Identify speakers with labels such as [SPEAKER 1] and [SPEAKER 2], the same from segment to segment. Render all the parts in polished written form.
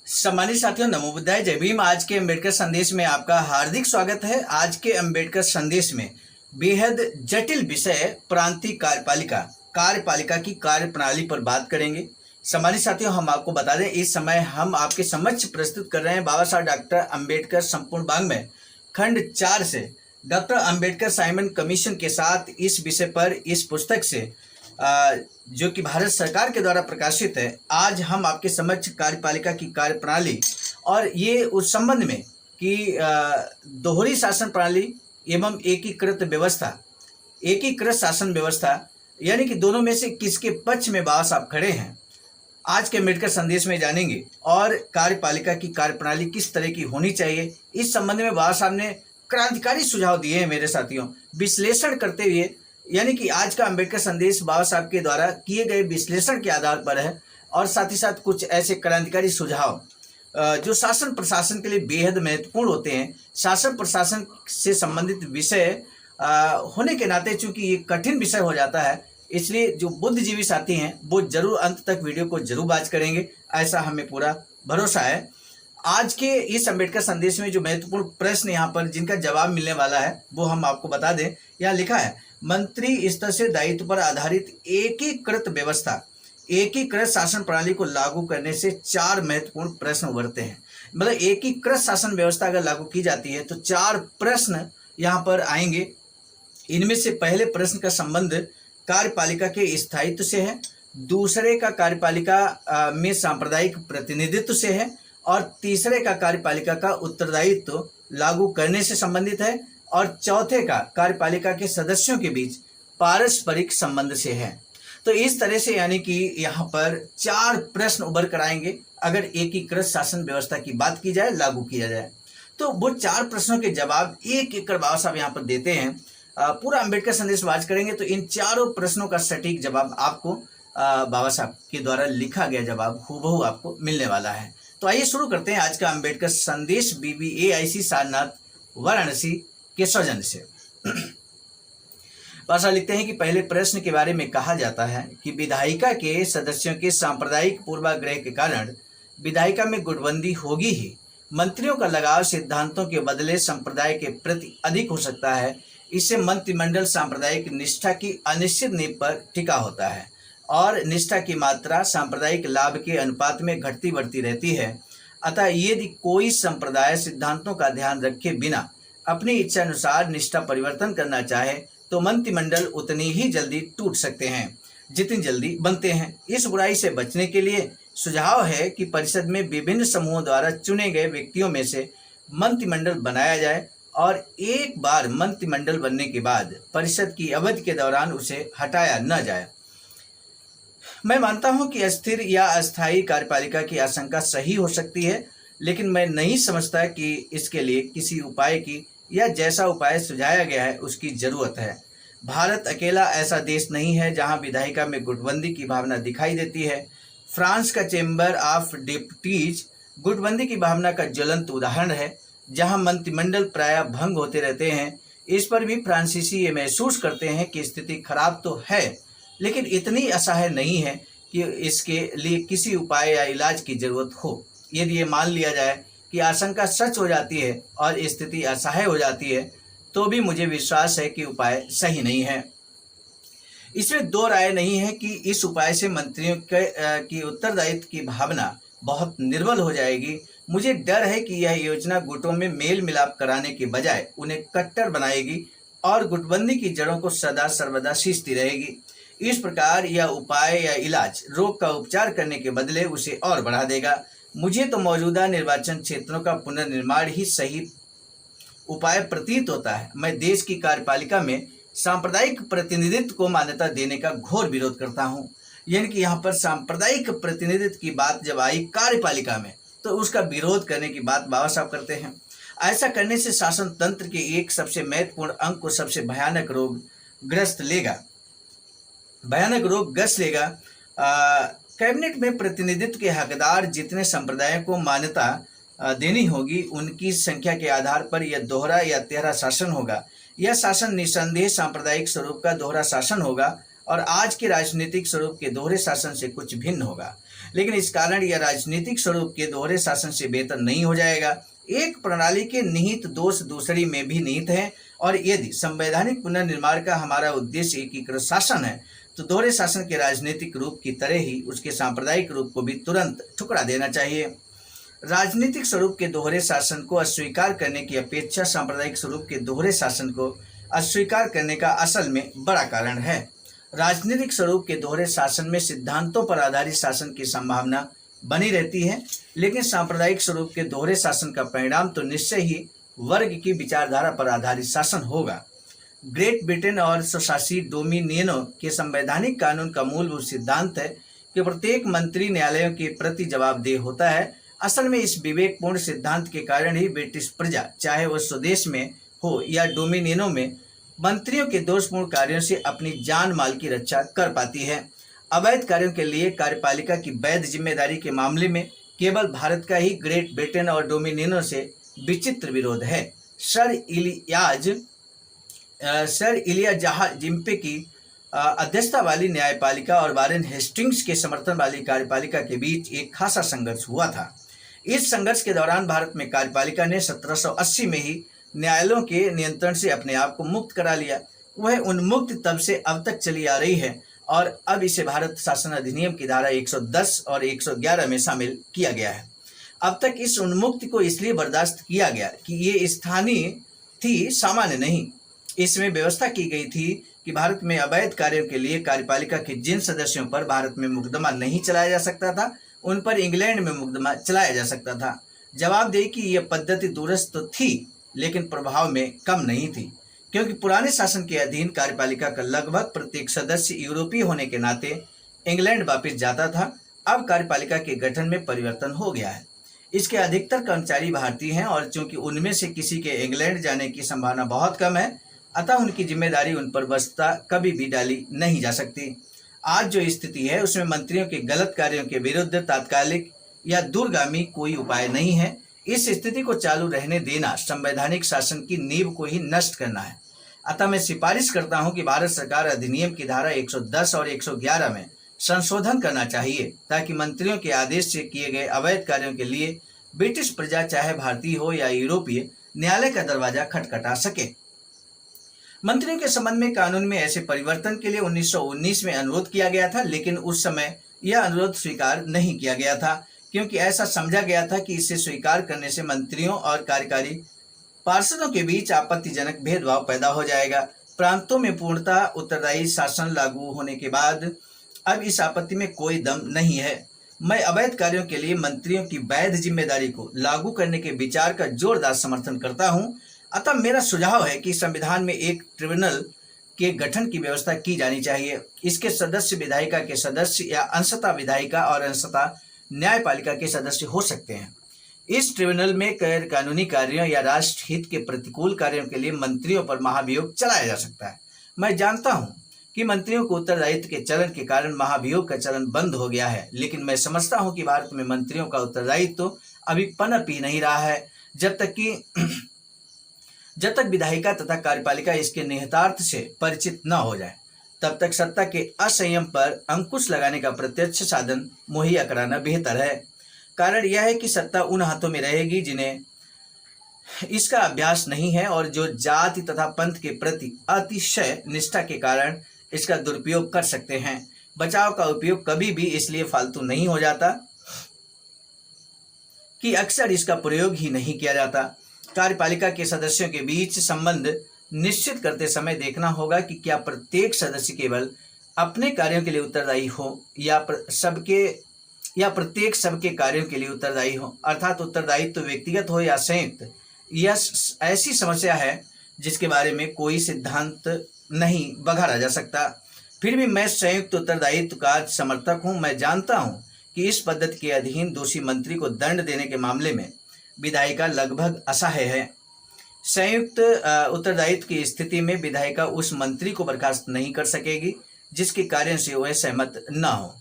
[SPEAKER 1] सम्मानित साथियों, नमो बुद्धाय, जय भीम। आज के अम्बेडकर संदेश में आपका हार्दिक स्वागत है। आज के अम्बेडकर संदेश में बेहद जटिल विषय प्रांतीय कार्यपालिका की कार्य प्रणाली पर बात करेंगे। सम्मानित साथियों, हम आपको बता दें, इस समय हम आपके समक्ष प्रस्तुत कर रहे हैं बाबा साहब डॉक्टर अम्बेडकर संपूर्ण वाङ्मय खंड 4 से डॉक्टर अम्बेडकर साइमन कमीशन के साथ इस विषय पर इस पुस्तक से जो कि भारत सरकार के द्वारा प्रकाशित है। आज हम आपके समक्ष कार्यपालिका की कार्यप्रणाली और ये उस संबंध में कि दोहरी शासन प्रणाली एवं एकीकृत शासन व्यवस्था यानी कि दोनों में से किसके पक्ष में बाबा साहब खड़े हैं, आज के अम्बेडकर संदेश में जानेंगे। और कार्यपालिका की कार्यप्रणाली किस तरह की होनी चाहिए, इस संबंध में बाबा साहब ने क्रांतिकारी सुझाव दिए हैं मेरे साथियों। विश्लेषण करते हुए, यानी कि आज का अम्बेडकर संदेश बाबा साहब के द्वारा किए गए विश्लेषण के आधार पर है और साथ ही साथ कुछ ऐसे क्रांतिकारी सुझाव जो शासन प्रशासन के लिए बेहद महत्वपूर्ण होते हैं। शासन प्रशासन से संबंधित विषय होने के नाते चूंकि ये कठिन विषय हो जाता है, इसलिए जो बुद्धिजीवी साथी हैं वो जरूर अंत तक वीडियो को जरूर वॉच करेंगे, ऐसा हमें पूरा भरोसा है। आज के इस अम्बेडकर संदेश में जो महत्वपूर्ण प्रश्न यहाँ पर जिनका जवाब मिलने वाला है वो हम आपको बता दें। यहाँ लिखा है, मंत्री स्तर से दायित्व पर आधारित एकीकृत शासन प्रणाली को लागू करने से 4 महत्वपूर्ण प्रश्न उभरते हैं। मतलब एकीकृत शासन व्यवस्था अगर लागू की जाती है तो 4 प्रश्न यहाँ पर आएंगे। इनमें से पहले प्रश्न का संबंध कार्यपालिका के स्थायित्व से है, दूसरे का कार्यपालिका में सांप्रदायिक प्रतिनिधित्व से है और तीसरे का कार्यपालिका का उत्तरदायित्व लागू करने से संबंधित है और चौथे का कार्यपालिका के सदस्यों के बीच पारस्परिक संबंध से है। तो इस तरह से यानी कि यहाँ पर 4 प्रश्न उभर कर आएंगे अगर एकीकृत शासन व्यवस्था की बात की जाए, लागू किया जाए। तो वो 4 प्रश्नों के जवाब एक एक कर बाबा साहब यहाँ पर देते हैं। पूरा अम्बेडकर संदेश वाच करेंगे तो इन 4 प्रश्नों का सटीक जवाब आपको बाबा साहब के द्वारा लिखा गया जवाब हूबहू आपको मिलने वाला है। तो आइए शुरू करते हैं आज का अम्बेडकर संदेश BBAIC सारनाथ वाराणसी के सौजन्य से। भाषा लिखते हैं कि पहले प्रश्न के बारे में कहा जाता है कि विधायिका के सदस्यों के सांप्रदायिक पूर्वाग्रह के कारण विधायिका में गुटबंदी होगी ही। मंत्रियों का लगाव सिद्धांतों के बदले संप्रदाय के प्रति अधिक हो सकता है। इससे मंत्रिमंडल सांप्रदायिक निष्ठा की अनिश्चित नींव पर टिका होता है और निष्ठा की मात्रा सांप्रदायिक लाभ के अनुपात में घटती बढ़ती रहती है। अतः यदि कोई संप्रदाय सिद्धांतों का ध्यान रखे बिना अपनी इच्छा अनुसार निष्ठा परिवर्तन करना चाहे तो मंत्रिमंडल उतनी ही जल्दी टूट सकते हैं जितनी जल्दी बनते हैं। इस बुराई से बचने के लिए सुझाव है कि परिषद में विभिन्न समूहों द्वारा चुने गए व्यक्तियों में से मंत्रिमंडल बनाया जाए और एक बार मंत्रिमंडल बनने के बाद परिषद की अवधि के दौरान उसे हटाया न जाए। मैं मानता हूं कि अस्थिर या अस्थायी कार्यपालिका की आशंका सही हो सकती है, लेकिन मैं नहीं समझता कि इसके लिए किसी उपाय की या जैसा उपाय सुझाया गया है उसकी जरूरत है। भारत अकेला ऐसा देश नहीं है जहां विधायिका में गुटबंदी की भावना दिखाई देती है। फ्रांस का चैम्बर ऑफ डिप्टीज गुटबंदी की भावना का ज्वलंत उदाहरण है, जहां मंत्रिमंडल प्रायः भंग होते रहते हैं। इस पर भी फ्रांसीसी ये महसूस करते हैं कि स्थिति खराब तो है, लेकिन इतनी असहाय नहीं है कि इसके लिए किसी उपाय या इलाज की जरूरत हो। यदि ये मान लिया जाए कि आशंका सच हो जाती है और स्थिति असहाय हो जाती है तो भी मुझे विश्वास है कि उपाय सही नहीं है। इसमें 2 राय नहीं है कि इस उपाय से मंत्रियों की उत्तरदायित्व की भावना बहुत निर्बल हो जाएगी। मुझे डर है कि यह योजना गुटों में मेल मिलाप कराने के बजाय उन्हें कट्टर बनाएगी और गुटबंदी की जड़ों को सदा सर्वदा सींचती रहेगी। इस प्रकार यह उपाय या इलाज रोग का उपचार करने के बदले उसे और बढ़ा देगा। मुझे तो मौजूदा निर्वाचन क्षेत्रों का पुनर्निर्माण ही सही उपाय प्रतीत होता है। मैं देश की कार्यपालिका में सांप्रदायिक प्रतिनिधित्व को मान्यता देने का घोर विरोध करता हूँ। यानी कि यहाँ पर सांप्रदायिक प्रतिनिधित्व की बात जब आई कार्यपालिका में तो उसका विरोध करने की बात बाबा साहब करते हैं। ऐसा करने से शासन तंत्र के एक सबसे महत्वपूर्ण अंग को सबसे भयानक रोग ग्रस्त लेगा। कैबिनेट में प्रतिनिधित्व के हकदार जितने संप्रदायों को मान्यता देनी होगी उनकी संख्या के आधार पर यह दोहरा या तिहरा शासन होगा। यह शासन निसंदेह सांप्रदायिक स्वरूप का दोहरा शासन होगा और आज के राजनीतिक स्वरूप के दोहरे शासन से कुछ भिन्न होगा। लेकिन इस कारण यह राजनीतिक स्वरूप के दोहरे शासन से बेहतर नहीं हो जाएगा। एक प्रणाली के निहित दोष दूसरी में भी निहित है, और यदि संवैधानिक पुनर्निर्माण का हमारा उद्देश्य एकीकृत शासन है तो दोहरे शासन के राजनीतिक रूप की तरह ही उसके सांप्रदायिक रूप को भी तुरंत ठुकरा देना चाहिए। राजनीतिक स्वरूप के दोहरे शासन को अस्वीकार करने की अपेक्षा सांप्रदायिक स्वरूप के दोहरे शासन को अस्वीकार करने का असल में बड़ा कारण है। राजनीतिक स्वरूप के दोहरे शासन में सिद्धांतों पर आधारित शासन की संभावना बनी रहती है, लेकिन सांप्रदायिक स्वरूप के दोहरे शासन का परिणाम तो निश्चय ही वर्ग की विचारधारा पर आधारित शासन होगा। ग्रेट ब्रिटेन और स्वशासी डोमिनियनों के संवैधानिक कानून का मूलभूत सिद्धांत है कि प्रत्येक मंत्री न्यायालयों के प्रति जवाबदेह होता है। असल में इस विवेकपूर्ण सिद्धांत के कारण ही ब्रिटिश प्रजा, चाहे वह स्वदेश में हो या डोमिनियनों में, मंत्रियों के दोषपूर्ण कार्यों से अपनी जान माल की रक्षा कर पाती है। अवैध कार्यों के लिए कार्यपालिका की वैध जिम्मेदारी के मामले में केवल भारत का ही ग्रेट ब्रिटेन और डोमिनियनों से विचित्र विरोध है। सर इलियाज जिम्पे की अध्यक्षता वाली न्यायपालिका और वारेन हेस्टिंग्स के समर्थन वाली कार्यपालिका के बीच एक खासा संघर्ष हुआ था। इस संघर्ष के दौरान भारत में कार्यपालिका ने 1780 में ही न्यायालयों के नियंत्रण से अपने आप को मुक्त करा लिया। वह उन्मुक्त तब से अब तक चली आ रही है और अब इसे भारत शासन अधिनियम की धारा 110 और 111 में शामिल किया गया है। अब तक इस उन्मुक्ति को इसलिए बर्दाश्त किया गया कि ये स्थानीय थी, सामान्य नहीं। इसमें व्यवस्था की गई थी कि भारत में अवैध कार्यों के लिए कार्यपालिका के जिन सदस्यों पर भारत में मुकदमा नहीं चलाया जा सकता था, उन पर इंग्लैंड में मुकदमा चलाया जा सकता था। जवाबदेही की यह पद्धति दूरस्थ तो थी, लेकिन प्रभाव में कम नहीं थी, क्योंकि पुराने शासन के अधीन कार्यपालिका का लगभग प्रत्येक सदस्य यूरोपीय होने के नाते इंग्लैंड वापस जाता था। अब कार्यपालिका के गठन में परिवर्तन हो गया है। इसके अधिकतर कर्मचारी भारतीय हैं और चूंकि उनमें से किसी के इंग्लैंड जाने की संभावना बहुत कम है, अतः उनकी जिम्मेदारी उन पर वस्तुतः कभी भी डाली नहीं जा सकती। आज जो स्थिति है उसमें मंत्रियों के गलत कार्यों के विरुद्ध तात्कालिक या दूरगामी कोई उपाय नहीं है। इस स्थिति को चालू रहने देना संवैधानिक शासन की नींव को ही नष्ट करना है। अतः मैं सिफारिश करता हूं कि भारत सरकार अधिनियम की धारा 110 और 111 में संशोधन करना चाहिए, ताकि मंत्रियों के आदेश से किए गए अवैध कार्यों के लिए ब्रिटिश प्रजा, चाहे भारतीय हो या यूरोपीय, न्यायालय का दरवाजा खटखटा सके। मंत्रियों के संबंध में कानून में ऐसे परिवर्तन के लिए 1919 में अनुरोध किया गया था, लेकिन उस समय यह अनुरोध स्वीकार नहीं किया गया था, क्योंकि ऐसा समझा गया था कि इसे स्वीकार करने से मंत्रियों और कार्यकारी पार्षदों के बीच आपत्तिजनक भेदभाव पैदा हो जाएगा। प्रांतों में पूर्णतः उत्तरदायी शासन लागू होने के बाद अब इस आपत्ति में कोई दम नहीं है। मैं अवैध कार्यों के लिए मंत्रियों की वैध जिम्मेदारी को लागू करने के विचार का जोरदार समर्थन करता हूं। अतः मेरा सुझाव है कि संविधान में एक ट्रिब्यूनल के गठन की व्यवस्था की जानी चाहिए। इसके सदस्य विधायिका के सदस्य या अंशतः विधायिका और अंशतः न्यायपालिका के सदस्य हो सकते हैं। इस ट्रिब्यूनल में गैर कानूनी कार्यों या राष्ट्र हित के प्रतिकूल कार्यों के लिए मंत्रियों पर महाभियोग चलाया जा सकता है। मैं जानता हूं कि मंत्रियों को उत्तरदायित्व के चलन के कारण महाभियोग का चलन बंद हो गया है, लेकिन मैं समझता हूं कि भारत में मंत्रियों का उत्तरदायित्व अभी पनप ही नहीं रहा है। जब तक विधायिका तथा कार्यपालिका इसके निहितार्थ से परिचित न हो जाए, तब तक सत्ता के असंयम पर अंकुश लगाने का प्रत्यक्ष साधन मुहैया कराना बेहतर है। कारण यह है कि सत्ता उन हाथों में रहेगी जिन्हें इसका अभ्यास नहीं है और जो जाति तथा पंथ के प्रति अतिशय निष्ठा के कारण इसका दुरुपयोग कर सकते हैं। बचाव का उपयोग कभी भी इसलिए फालतू नहीं हो जाता कि अक्सर इसका प्रयोग ही नहीं किया जाता। कार्यपालिका के सदस्यों के बीच संबंध निश्चित करते समय देखना होगा कि क्या प्रत्येक सदस्य केवल अपने कार्यों के लिए उत्तरदायी हो या प्रत्येक सबके कार्यों के लिए उत्तरदायी हो, अर्थात उत्तरदायित्व तो व्यक्तिगत हो या संयुक्त। यह ऐसी समस्या है जिसके बारे में कोई सिद्धांत नहीं बघाड़ा जा सकता। फिर भी मैं संयुक्त उत्तरदायित्व का समर्थक हूं। मैं जानता हूं कि इस पद्धति के अधीन दोषी मंत्री को दंड देने के मामले में विधायिका लगभग असहाय है। संयुक्त उत्तरदायित्व की स्थिति में विधायिका उस मंत्री को बर्खास्त नहीं कर सकेगी जिसके कार्यों से वह सहमत न हो।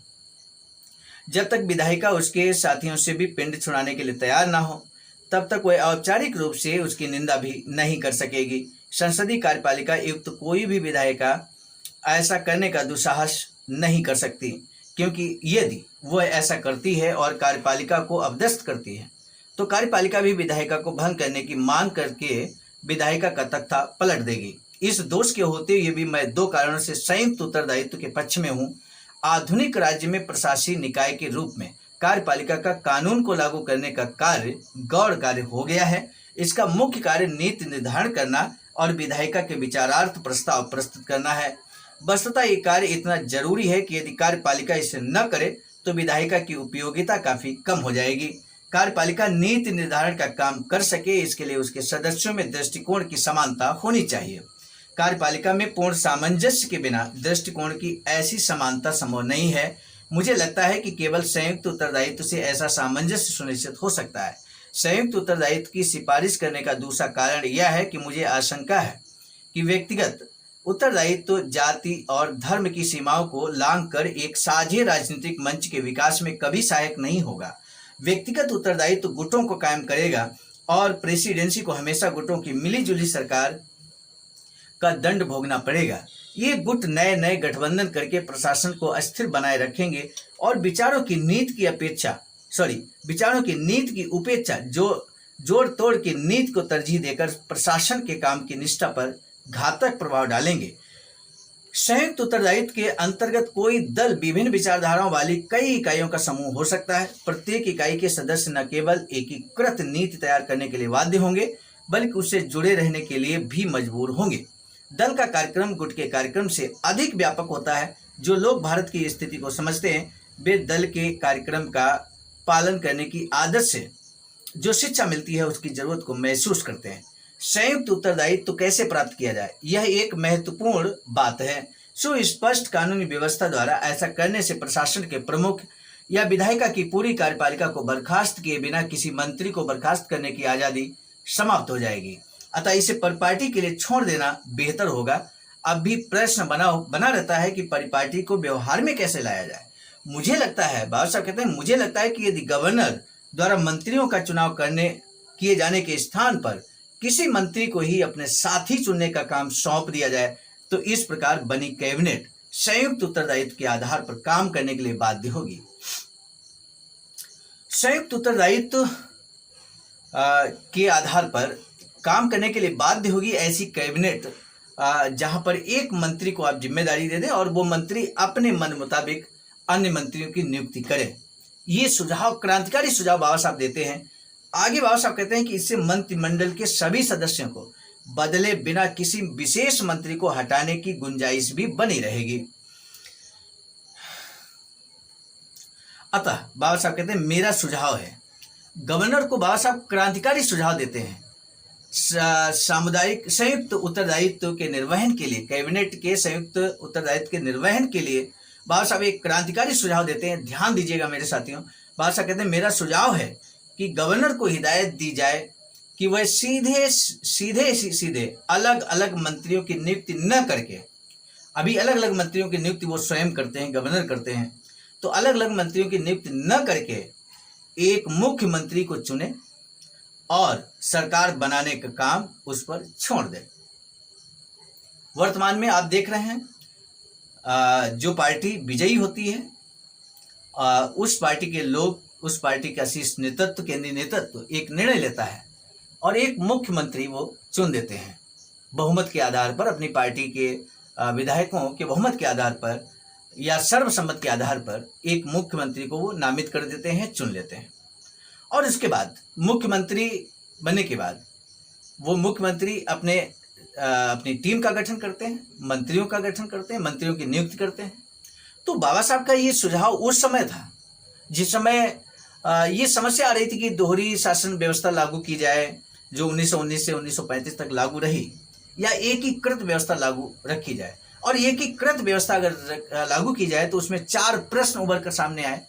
[SPEAKER 1] जब तक विधायिका उसके साथियों से भी पिंड छुड़ाने के लिए तैयार न हो, तब तक वह औपचारिक रूप से उसकी निंदा भी नहीं कर सकेगी। संसदीय कार्यपालिका युक्त कोई भी विधायिका ऐसा करने का दुस्साहस नहीं कर सकती, क्योंकि यदि वह ऐसा करती है और कार्यपालिका को अपदस्थ करती है तो कार्यपालिका भी विधायिका को भंग करने की मांग करके विधायिका का तख्ता पलट देगी। इस दोष के होते हुए भी मैं दो कारणों से संयुक्त उत्तरदायित्व के पक्ष में हूँ। आधुनिक राज्य में प्रशासनिक निकाय के रूप में कार्यपालिका का कानून को लागू करने का कार्य गौण कार्य हो गया है। इसका मुख्य कार्य नीति निर्धारण करना और विधायिका के विचारार्थ प्रस्ताव प्रस्तुत करना है। वस्तुतः ये कार्य इतना जरूरी है कि यदि कार्यपालिका इसे न करे तो विधायिका की उपयोगिता काफी कम हो जाएगी। कार्यपालिका नीति निर्धारण का काम कर सके, इसके लिए उसके सदस्यों में दृष्टिकोण की समानता होनी चाहिए। कार्यपालिका में पूर्ण सामंजस्य के बिना दृष्टिकोण की ऐसी समानता संभव नहीं है। मुझे लगता है कि केवल संयुक्त उत्तरदायित्व से ऐसा सामंजस्य सुनिश्चित हो सकता है। संयुक्त उत्तरदायित्व की सिफारिश करने का दूसरा कारण यह है कि मुझे आशंका है कि व्यक्तिगत उत्तरदायित्व जाति और धर्म की सीमाओं को लांघकर एक साझे राजनीतिक मंच के विकास में कभी सहायक नहीं होगा। व्यक्तिगत उत्तरदायित्व गुटों को कायम करेगा और प्रेसिडेंसी को हमेशा गुटों की मिलीजुली सरकार का दंड भोगना पड़ेगा। ये गुट नए नए गठबंधन करके प्रशासन को अस्थिर बनाए रखेंगे और विचारों की नीति की उपेक्षा जोड़ तोड़ की नीति को तरजीह देकर प्रशासन के काम की निष्ठा पर घातक प्रभाव डालेंगे। संयुक्त उत्तरदायित्व के अंतर्गत कोई दल विभिन्न विचारधाराओं वाली कई इकाइयों का समूह हो सकता है। प्रत्येक इकाई के सदस्य न केवल एकीकृत नीति तैयार करने के लिए बाध्य होंगे बल्कि उससे जुड़े रहने के लिए भी मजबूर होंगे। दल का कार्यक्रम गुट के कार्यक्रम से अधिक व्यापक होता है। जो लोग भारत की स्थिति को समझते हैं वे दल के कार्यक्रम का पालन करने की आदत से जो शिक्षा मिलती है उसकी जरूरत को महसूस करते हैं। संयुक्त उत्तरदायित्व तो कैसे प्राप्त किया जाए, यह एक महत्वपूर्ण बात है। सुस्पष्ट कानूनी व्यवस्था द्वारा ऐसा करने से प्रशासन के प्रमुख या विधायिका की पूरी कार्यपालिका को बर्खास्त किए बिना किसी मंत्री को बर्खास्त करने की आजादी समाप्त हो जाएगी। अतः इसे परिपाटी के लिए छोड़ देना बेहतर होगा। अब भी प्रश्न बना रहता है कि परिपाटी को व्यवहार में कैसे लाया जाए। मुझे लगता है, बाबा साहब कहते हैं, मुझे लगता है कि यदि गवर्नर द्वारा मंत्रियों का चुनाव किए जाने के स्थान पर किसी मंत्री को ही अपने साथी चुनने का काम सौंप दिया जाए तो इस प्रकार बनी कैबिनेट संयुक्त उत्तरदायित्व के आधार पर काम करने के लिए बाध्य होगी। संयुक्त उत्तरदायित्व के आधार पर काम करने के लिए बाध्य होगी ऐसी कैबिनेट जहां पर एक मंत्री को आप जिम्मेदारी दे दें और वो मंत्री अपने मन मुताबिक अन्य मंत्रियों की नियुक्ति करे। ये सुझाव, क्रांतिकारी सुझाव बाबा साहब देते हैं। आगे बाबा साहब कहते हैं कि इससे मंत्रिमंडल के सभी सदस्यों को बदले बिना किसी विशेष मंत्री को हटाने की गुंजाइश भी बनी रहेगी। अतः बाबा साहब कहते हैं मेरा सुझाव है, गवर्नर को बाबा साहब क्रांतिकारी सुझाव देते हैं सामुदायिक संयुक्त उत्तरदायित्व के निर्वहन के लिए, कैबिनेट के संयुक्त उत्तरदायित्व के निर्वहन के लिए बाबा साहब एक क्रांतिकारी सुझाव देते हैं। ध्यान दीजिएगा मेरे साथियों। बाबा साहब कहते हैं मेरा सुझाव है कि गवर्नर को हिदायत दी जाए कि वह सीधे अलग अलग मंत्रियों की नियुक्ति न करके, अभी अलग अलग मंत्रियों की नियुक्ति वो स्वयं करते हैं, गवर्नर करते हैं, तो अलग अलग मंत्रियों की नियुक्ति न करके एक मुख्यमंत्री को चुने और सरकार बनाने का काम उस पर छोड़ दे। वर्तमान में आप देख रहे हैं जो पार्टी विजयी होती है उस पार्टी के लोग, उस पार्टी का शीर्ष नेतृत्व, केंद्रीय नेतृत्व एक निर्णय लेता है और एक मुख्यमंत्री वो चुन देते हैं बहुमत के आधार पर, अपनी पार्टी के विधायकों के बहुमत के आधार पर या सर्वसम्मत के आधार पर एक मुख्यमंत्री को वो नामित कर देते हैं, चुन लेते हैं। और इसके बाद मुख्यमंत्री बनने के बाद वो मुख्यमंत्री अपनी टीम का गठन करते हैं, मंत्रियों का गठन करते हैं, मंत्रियों की नियुक्ति करते हैं। तो बाबा साहब का ये सुझाव उस समय था जिस समय ये समस्या आ रही थी कि दोहरी शासन व्यवस्था लागू की जाए जो 1919 से 1935 तक लागू रही, या एकीकृत व्यवस्था लागू रखी जाए। और एकीकृत व्यवस्था अगर लागू की जाए तो उसमें 4 प्रश्न उभर कर सामने आए।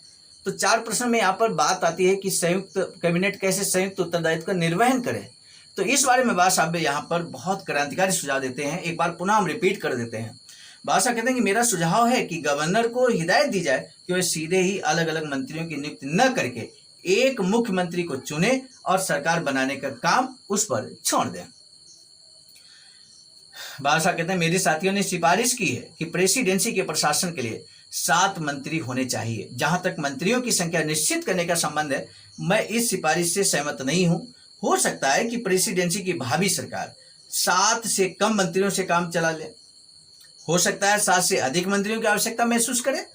[SPEAKER 1] तो 4 प्रश्न में यहाँ पर बात आती है कि संयुक्त कैबिनेट कैसे संयुक्त उत्तरदायित्व का निर्वहन करे। तो इस बारे में बाबा साहब यहाँ पर बहुत क्रांतिकारी सुझाव देते हैं। एक बार पुनः हम रिपीट कर देते हैं। बाबा साहब कहते हैं कि मेरा सुझाव है कि गवर्नर को हिदायत दी जाए कि वह सीधे ही अलग अलग मंत्रियों की नियुक्ति न करके एक मुख्यमंत्री को चुने और सरकार बनाने का काम उस पर छोड़ दें। बाबा साहब कहते हैं मेरे साथियों ने सिफारिश की है कि प्रेसिडेंसी के प्रशासन के लिए 7 मंत्री होने चाहिए। जहां तक मंत्रियों की संख्या निश्चित करने का संबंध है, मैं इस सिफारिश से सहमत नहीं हूं। हो सकता है कि प्रेसिडेंसी की भावी सरकार 7 से कम मंत्रियों से काम चला ले, हो सकता है 7 से अधिक मंत्रियों की आवश्यकता महसूस करे।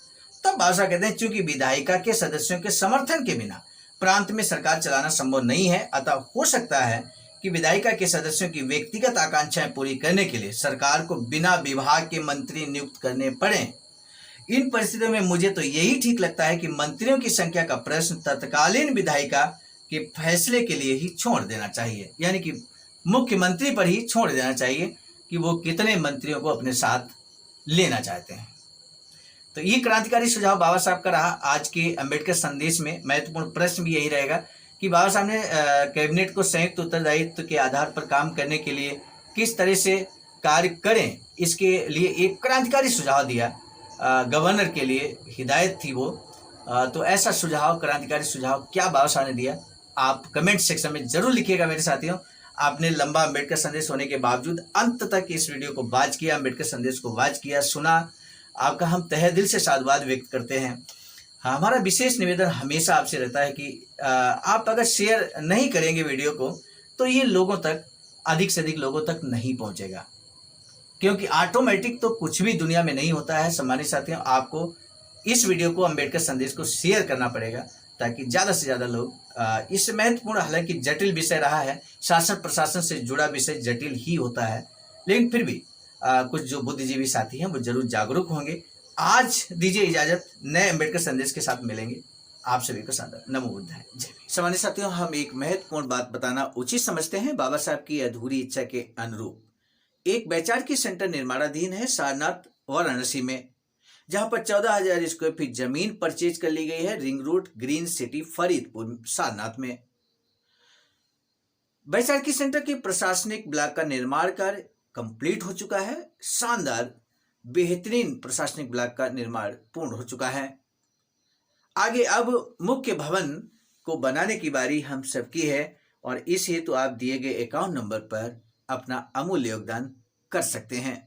[SPEAKER 1] तब भाषा कहते हैं चूंकि विधायिका के सदस्यों के समर्थन के बिना प्रांत में सरकार चलाना संभव नहीं है, अतः हो सकता है कि विधायिका के सदस्यों की व्यक्तिगत आकांक्षाएं पूरी करने के लिए सरकार को बिना विभाग के मंत्री नियुक्त करने पड़े। इन परिस्थितियों में मुझे तो यही ठीक लगता है कि मंत्रियों की संख्या का प्रश्न तत्कालीन विधायिका के फैसले के लिए ही छोड़ देना चाहिए, यानी कि मुख्यमंत्री पर ही छोड़ देना चाहिए कि वो कितने मंत्रियों को अपने साथ लेना चाहते हैं। तो ये क्रांतिकारी सुझाव बाबा साहब का रहा। आज के अंबेडकर संदेश में महत्वपूर्ण प्रश्न भी यही रहेगा कि बाबा साहब ने कैबिनेट को संयुक्त उत्तरदायित्व के आधार पर काम करने के लिए किस तरह से कार्य करें, इसके लिए एक क्रांतिकारी सुझाव दिया। गवर्नर के लिए हिदायत थी वो। तो ऐसा सुझाव, क्रांतिकारी सुझाव क्या बाबा साहब ने दिया, आप कमेंट सेक्शन में जरूर लिखिएगा मेरे साथियों। आपने लंबा अंबेडकर संदेश होने के बावजूद अंत तक इस वीडियो को वॉच किया, अंबेडकर संदेश को वॉच किया, सुना, आपका हम तहे दिल से साधुवाद व्यक्त करते हैं। हमारा विशेष निवेदन हमेशा आपसे रहता है कि आप अगर शेयर नहीं करेंगे वीडियो को तो ये लोगों तक, अधिक से अधिक लोगों तक नहीं पहुंचेगा, क्योंकि ऑटोमेटिक तो कुछ भी दुनिया में नहीं होता है। सम्मानित साथियों, आपको इस वीडियो को, अंबेडकर संदेश को शेयर करना पड़ेगा ताकि ज़्यादा से ज़्यादा लोग इस महत्वपूर्ण, हालांकि जटिल विषय रहा है, शासन प्रशासन से जुड़ा विषय जटिल ही होता है, लेकिन फिर भी कुछ जो बुद्धिजीवी साथी हैं वो जरूर जागरूक होंगे। आज दीजिए इजाजत, नए अंबेडकर संदेश के साथ मिलेंगे। आप सभी को सादर नमो बुद्धाय, जय भीम। सम्मानित साथियों, हम एक महत्वपूर्ण बात बताना उचित समझते हैं। बाबा साहब की अधूरी इच्छा के अनुरूप एक वैचारिक सेंटर निर्माणाधीन है सारनाथ वाराणसी में, जहां पर 14,000 स्क्वायर फीट जमीन परचेज कर ली गई है ring road, green city, Faridpur, Sarnath में। वैचारिक सेंटर के प्रशासनिक ब्लॉक का निर्माण कार्य कंप्लीट हो चुका है। शानदार बेहतरीन प्रशासनिक ब्लॉक का निर्माण पूर्ण हो चुका है। आगे अब मुख्य भवन को बनाने की बारी हम सबकी है और इस हेतु आप दिए गए अकाउंट नंबर पर अपना अमूल्य योगदान कर सकते हैं।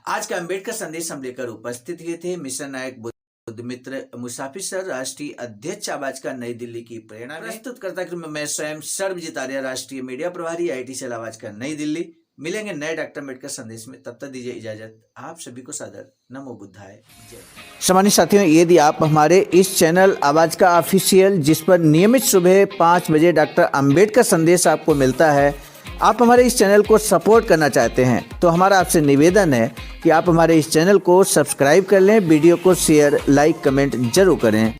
[SPEAKER 1] आज का अंबेडकर संदेश हम लेकर उपस्थित हुए थे मिशन नायक बुद्ध मित्र मुसाफिर सर, राष्ट्रीय अध्यक्ष आवाज का, नई दिल्ली की प्रेरणा। प्रस्तुत करता क्रम मैं स्वयं सर्वजित आर्य, राष्ट्रीय मीडिया प्रभारी, IIT सेल आवाज का, नई दिल्ली। मिलेंगे नए डॉक्टर अम्बेडकर संदेश में, तब तक दीजिए इजाजत। आप सभी को सादर नमो बुद्धाय, जय। सम्मानित साथियों, यदि आप हमारे इस चैनल आवाज का ऑफिशियल, जिस पर नियमित सुबह 5 बजे डॉक्टर अम्बेडकर संदेश आपको मिलता है, आप हमारे इस चैनल को सपोर्ट करना चाहते हैं तो हमारा आपसे निवेदन है कि आप हमारे इस चैनल को सब्सक्राइब कर लें, वीडियो को शेयर, लाइक, कमेंट जरूर करें।